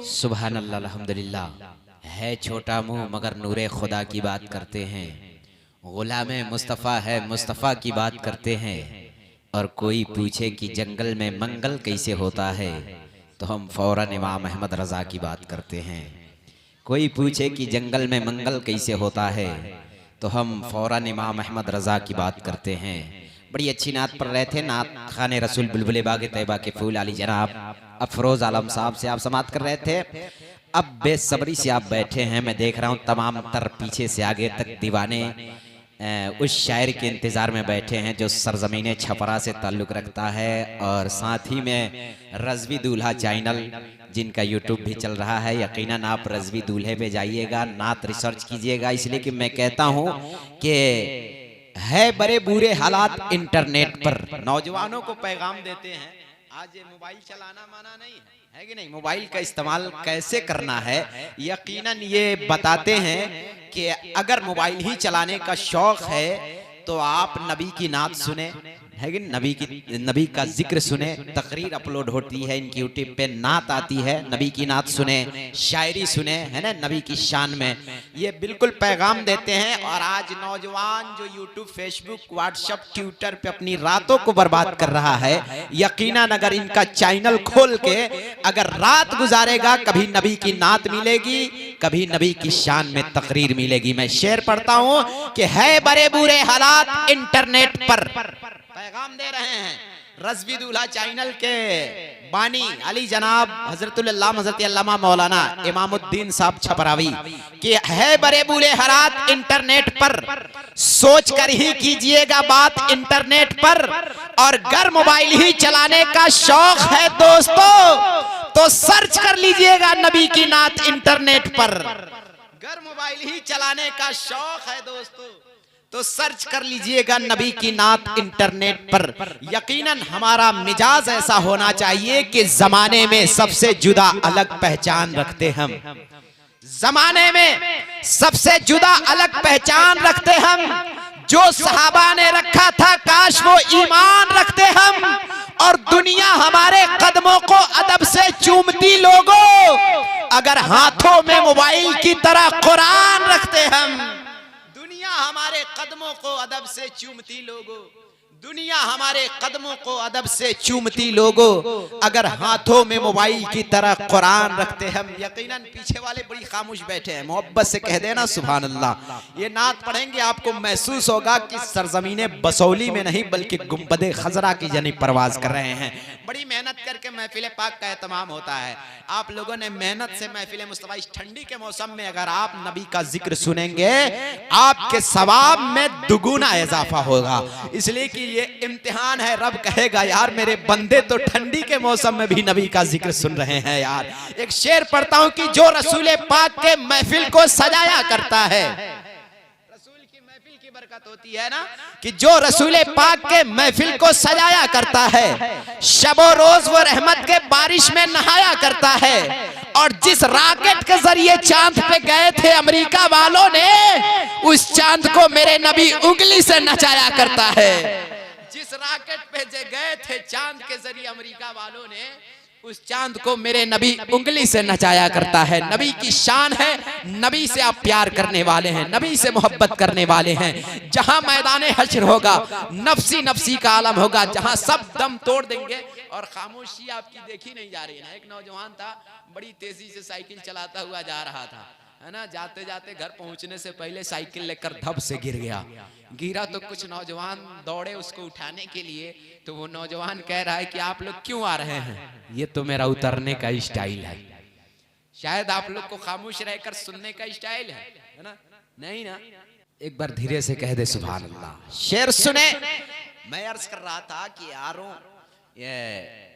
सुभान अल्लाह अल्हम्दुलिल्लाह। है छोटा मुंह मगर नूरे खुदा की बात करते हैं, गुलामे मुस्तफ़ा है मुस्तफ़ा की बात करते हैं। और कोई पूछे कि जंगल में मंगल कैसे होता है, तो हम फौरन इमाम अहमद रज़ा की बात करते हैं। कोई पूछे कि जंगल में मंगल कैसे होता है, तो हम फौरन इमाम अहमद रज़ा की बात करते हैं। बड़ी अच्छी नात पढ़ रहे थे, नात खाने रसूल बुलबुल बाग तैयबा के फूल अली जनाब अफरोज आलम साहब से आप समाप्त कर रहे थे। अब बेसब्री से आप बैठे हैं, मैं देख रहा हूँ तमाम तर पीछे से आगे तक दीवाने उस शायर के इंतज़ार में बैठे हैं जो सरजमीन छपरा से ताल्लुक़ रखता है। और साथ ही में रज़वी दूल्हा चैनल जिनका यूट्यूब भी चल रहा है, यकीनन आप रज़वी दूल्हे पे जाइएगा, नात रिसर्च कीजिएगा। इसलिए कि मैं कहता हूँ कि है बड़े बुरे हालात इंटरनेट पर, नौजवानों को पैगाम देते हैं। आज ये मोबाइल चलाना माना नहीं है कि नहीं, मोबाइल का इस्तेमाल कैसे करना है यकीनन ये बताते हैं कि अगर मोबाइल ही चलाने का शौक है तो आप नबी की नात सुने, है कि नबी का जिक्र सुने। तकरीर अपलोड होती है इनकी यूट्यूब पे, नात आती है, नबी की नात सुने, शायरी सुने, है ना, नबी की शान में। ये बिल्कुल पैगाम देते हैं। और आज नौजवान जो यूट्यूब, फेसबुक, व्हाट्सएप, ट्विटर पे अपनी रातों को बर्बाद कर रहा है, यकीनन अगर इनका चैनल खोल के अगर रात गुजारेगा, कभी नबी की नात मिलेगी, कभी नबी की शान में तकरीर मिलेगी। मैं शेर पढ़ता हूँ कि है बड़े बुरे हालात इंटरनेट पर, पैगाम दे रहे हैं रज़वी दूल्हा चैनल के बानी अली जनाब हजरतुल अल्लामा मौलाना इमामुद्दीन साहब छपरावी कि है बड़े बुरे हालात इंटरनेट पर, सोच कर ही कीजिएगा बात इंटरनेट पर। और अगर मोबाइल ही चलाने का शौक है दोस्तों, तो सर्च कर लीजिएगा नबी की नात इंटरनेट पर। अगर मोबाइल ही चलाने का शौक है दोस्तों, तो सर्च कर लीजिएगा नबी की नात इंटरनेट पर। यकीनन हमारा मिजाज ऐसा होना चाहिए कि जमाने में सबसे जुदा अलग पहचान रखते हम, जमाने में सबसे जुदा अलग पहचान रखते हम। जो सहाबा ने रखा था काश वो ईमान रखते हम। और दुनिया हमारे कदमों को अदब से चूमती लोगों, अगर हाथों में मोबाइल की तरह कुरान रखते हम। हमारे कदमों को अदब से चूमती लोगों, दुनिया हमारे कदमों को अदब से चूमती लोगों, अगर हाथों में मोबाइल की तरह कुरान रखते हम। यकीनन पीछे वाले बड़ी खामोश बैठे हैं, मोहब्बत से कह देना सुभान अल्लाह। ये नात पढ़ेंगे आपको महसूस होगा कि सरजमीने बसौली में नहीं बल्कि गुंबदे खजरा की जानिब परवाज कर रहे हैं। बड़ी मेहनत करके महफिल पाक का एहतमाम होता है। आप लोगों ने मेहनत से महफिल मुस्तफा इस ठंडी के मौसम में अगर आप नबी का जिक्र सुनेंगे, आपके सवाब में दुगुना इजाफा होगा। इसलिए कि ये इम्तिहान है, रब कहेगा यार मेरे बंदे तो ठंडी के मौसम में भी नबी का जिक्र सुन रहे हैं। यार एक शेर पढ़ता हूं कि जो रसूल पाक के महफिल को सजाया करता है, बरकत होती है ना, कि जो रसूल पाक के महफिल को सजाया करता है, शबो रोज वो रहमत के बारिश में नहाया करता है। और जिस रॉकेट के जरिए चांद पे गए थे अमेरिका वालों ने, उस चांद को मेरे नबी उंगली से नचाया करता है। जिस रॉकेट पे गए थे चांद के जरिए अमेरिका वालों ने, उस चांद को मेरे नबी उंगली से नचाया करता है। नबी की शान है, नबी से आप प्यार करने वाले हैं, नबी से मोहब्बत करने वाले हैं। जहां मैदान हश्र होगा, नफसी नफसी का आलम होगा, जहां सब दम तोड़ देंगे। और खामोशी आपकी देखी नहीं जा रही है ना। एक नौजवान था, बड़ी तेजी से साइकिल चलाता हुआ जा रहा था, है ना, जाते जाते घर पहुंचने से पहले साइकिल लेकर धब से गिर गया। गिरा तो कुछ नौजवान दौड़े उसको उठाने के लिए, तो वो नौजवान कह रहा है कि आप लोग क्यों आ रहे हैं, ये तो मेरा उतरने का स्टाइल है। शायद आप लोग को खामोश रहकर सुनने का स्टाइल है ना, नहीं ना। एक बार धीरे से कह दे सुभान अल्लाह। शेर सुने। मैं अर्ज कर रहा था कि यारों ये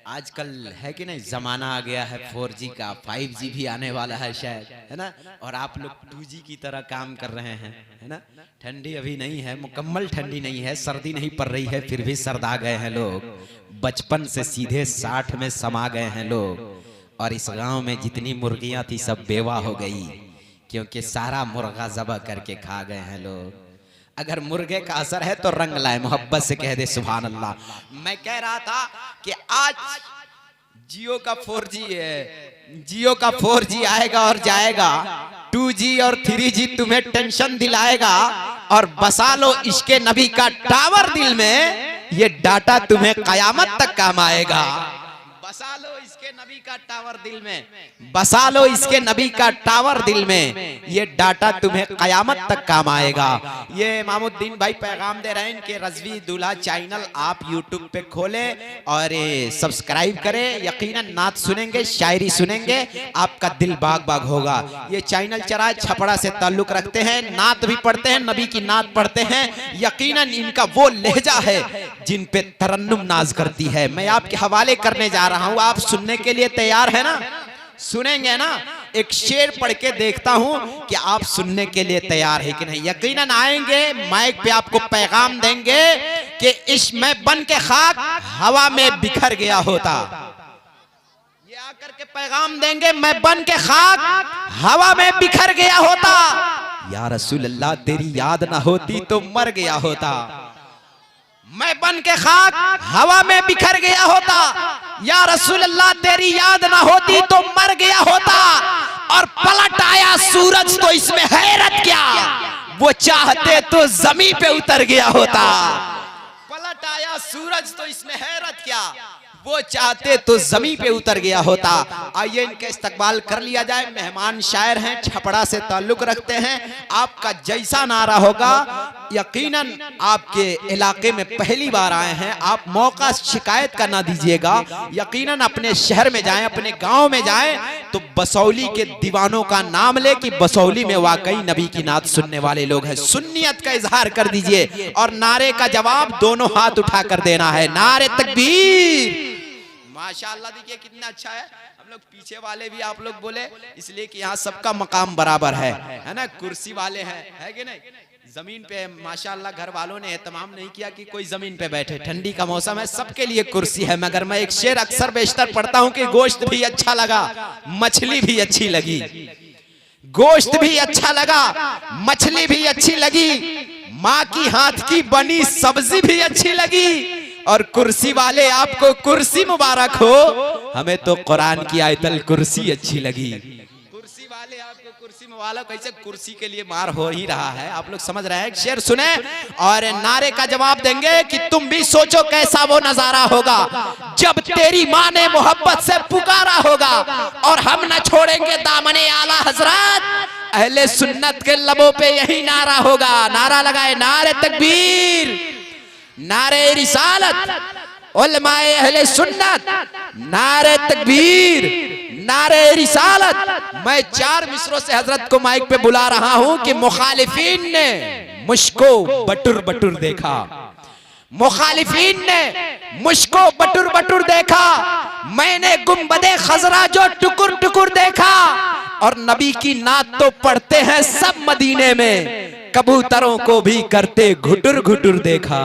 आजकल है कि नहीं, जमाना आ गया है 4G का, 5G भी आने वाला है शायद, है ना। और आप लोग 2G की तरह काम कर रहे हैं, है ना। ठंडी अभी नहीं है, मुकम्मल ठंडी नहीं है, सर्दी नहीं पड़ रही है, फिर भी सर्द आ गए हैं लोग। बचपन से सीधे 60 में समा गए हैं लोग। और इस गांव में जितनी मुर्गियां थी सब बेवा हो गई, क्योंकि सारा मुर्गा ज़बह करके खा गए हैं लोग। अगर मुर्गे का असर है तो रंग लाए, मोहब्बत से कह दे सुभान अल्लाह। मैं कह रहा था कि आज जियो का 4G जियो का 4G आएगा और जाएगा, 2G और 3G तुम्हें टेंशन दिलाएगा, और बसा लो इसके नबी का टावर दिल में, ये डाटा तुम्हें कयामत तक काम आएगा। बसा लो इसके नबी का टावर दिल में, बसा लो इसके नबी का टावर दिल में, ये डाटा तुम्हें कयामत तक काम आएगा। ये इमामुद्दीन भाई पैगाम दे रहे हैं इनके रज़वी दूल्हा चैनल आप यूट्यूब पे खोलें और सब्सक्राइब करें। यकीनन नात सुनेंगे, शायरी सुनेंगे, आपका दिल बाग बाग होगा। ये चैनल चराय छपड़ा से ताल्लुक रखते हैं, नात भी पढ़ते हैं, नबी की नात पढ़ते हैं। यकीनन इनका वो लहजा है जिन पे तरन्नुम नाज करती है। मैं आपके हवाले करने जा रहा हूं, आप सुनने के लिए तैयार है ना? सुनेंगे ना? एक शेर पढ़ के देखता हूं कि आप सुनने के लिए तैयार है कि नहीं। यकीनन आएंगे, माइक पे आपको पैगाम देंगे कि इश्क में बन के खाक हवा में बिखर गया होता। ये आकर के पैगाम देंगे, मैं बन के खाक हवा में बिखर गया होता। या रसूल अल्लाह तेरी याद ना होती तो मर गया होता। मैं बन के खाक हवा में बिखर गया होता। या रसूल अल्लाह तेरी याद ना होती तो मर गया होता। और पलट आया सूरज तो इसमें हैरत क्या, वो चाहते तो जमीन पे उतर गया होता। पलट आया सूरज तो इसमें हैरत क्या, वो चाहते तो जमीन पे उतर गया होता। आइए इनका इस्तकबाल कर लिया जाए। मेहमान शायर हैं, छपड़ा से ताल्लुक रखते हैं। आपका जैसा नारा होगा, यकीनन आपके इलाके में पहली बार आए हैं, आप मौका शिकायत का ना दीजिएगा। यकीनन अपने शहर में जाएं, अपने गांव में जाएं तो बसौली के दीवानों का नाम ले कि बसौली में वाकई नबी की नात सुनने वाले लोग हैं। सुन्नियत का इजहार कर दीजिए और नारे का जवाब दोनों हाथ उठा कर देना है। नारे तकबीर। माशाअल्लाह देखिए कितना अच्छा है। हम लोग पीछे वाले भी आप लोग बोले, इसलिए कि यहाँ सबका मकाम बराबर है ना। कुर्सी वाले हैं, है कि नहीं? जमीन पे माशाअल्लाह घर वालों ने एहतमाम नहीं किया कि कोई जमीन पे बैठे। ठंडी का मौसम है, सबके लिए कुर्सी है। मगर मैं एक शेर अक्सर बेशतर पढ़ता हूँ कि गोश्त भी अच्छा लगा, मछली भी अच्छी लगी। गोश्त भी अच्छा लगा, मछली भी अच्छी लगी, माँ की हाथ की बनी सब्जी भी अच्छी लगी। और कुर्सी वाले आपको कुर्सी मुबारक हो, हमें तो कुरान की आयतल कुर्सी अच्छी लगी। कुर्सी वाले आपको कुर्सी मुबारक, कैसे कुर्सी के लिए मार हो ही रहा है। आप लोग समझ रहे हैं। शेर सुने और नारे का जवाब देंगे कि तुम भी सोचो कैसा वो नजारा होगा जब तेरी माँ ने मोहब्बत से पुकारा होगा। और हम न छोड़ेंगे दामने आला हजरत, अहले सुन्नत के लबों पे यही नारा होगा। नारा लगाए, नारे तकबीर, नारे रिसालत, उलमाए अहले सुन्नत, नारे तकबीर, नारे रिसालत। मैं 4 मिसरों से हजरत को माइक पे बुला रहा हूं कि मुखालिफीन ने मुझको बटुर बटुर देखा, मुखालिफीन ने मुझको बटुर बटुर देखा। मैंने गुंबदे खजरा जो टुकुर टुकुर देखा। और नबी की नात तो पढ़ते हैं सब मदीने में, कबूतरों को भी करते घुटुर घुटुर देखा।